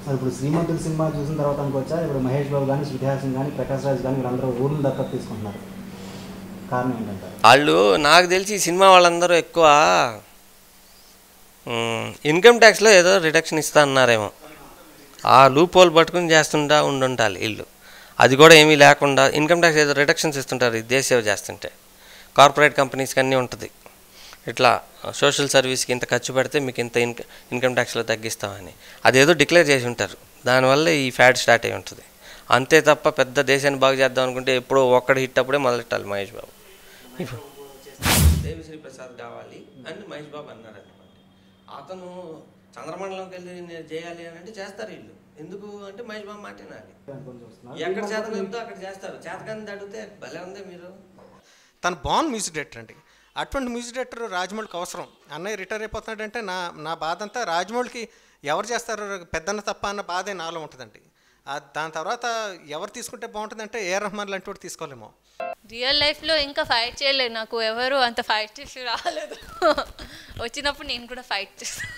మరి ఇప్పుడు శ్రీమంతుడు సినిమా చూసిన తర్వాత అనుకోవచ్చా, ఇప్పుడు మహేష్ బాబు కానీ, శృతి హాసన్ కానీ, ప్రకాష్ రాజ్ కానీ వీళ్ళందరూ ఊర్లు దత్తత తీసుకుంటున్నారు, కారణం ఏంటంటారు? వాళ్ళు నాకు తెలిసి సినిమా వాళ్ళందరూ ఎక్కువ ఇన్కమ్ ట్యాక్స్లో ఏదో రిడక్షన్ ఇస్తా అన్నారేమో, ఆ లూప్ హోల్ పట్టుకుని చేస్తుంటా ఉండుంటారు వీళ్ళు. అది కూడా ఏమీ లేకుండా ఇన్కమ్ ట్యాక్స్ ఏదో రిడక్షన్స్ ఇస్తుంటారు ఈ దేశ సేవ చేస్తుంటే. కార్పొరేట్ కంపెనీస్కి అన్నీ ఉంటుంది ఇట్లా, సోషల్ సర్వీస్కి ఇంత ఖర్చు పెడితే మీకు ఇంత ఇన్కమ్ ట్యాక్స్లో తగ్గిస్తామని అదేదో డిక్లేర్ చేసి ఉంటారు. దానివల్ల ఈ ఫ్యాడ్ స్టార్ట్ అయి ఉంటుంది అంతే తప్ప పెద్ద దేశాన్ని బాగు చేద్దాం అనుకుంటే ఎప్పుడో ఒక్కడి హిట్ అప్పుడే మొదలెట్టాలి మహేష్ బాబు. ఇప్పుడు దేవిశ్రీ ప్రసాద్ కావాలి అని మహేష్ బాబు అన్నారు అనుకోండి, అతను చంద్రమండలంకి వెళ్ళి నేను చేయాలి అని అంటే చేస్తారు వీళ్ళు. ఎందుకు అంటే మహేష్ బాబు మాట వినాలి. ఎక్కడ చేతనంతో అక్కడ చేస్తారు. చేతకాన్ని అడిగితే భలే ఉంది మీరు. తను బాగుంది మ్యూజిక్ డైరెక్టర్ అండి. అటువంటి మ్యూజిక్ డైరెక్టర్ రాజమౌళికి అవసరం. అన్నయ్య రిటైర్ అయిపోతున్నాడంటే నా బాధ అంతా రాజమౌళికి ఎవరు చేస్తారు పెద్దన్న తప్ప అన్న బాధే నాలో ఉంటుందండి. దాని తర్వాత ఎవరు తీసుకుంటే బాగుంటుందంటే ఏఆర్ రెహమాన్ లాంటి వాడు తీసుకోలేమో. రియల్ లైఫ్లో ఇంకా ఫైట్ చేయలేదు, నాకు ఎవరు అంత ఫైట్ చేసి రాలేదు. వచ్చినప్పుడు నేను కూడా ఫైట్ చేస్తాను.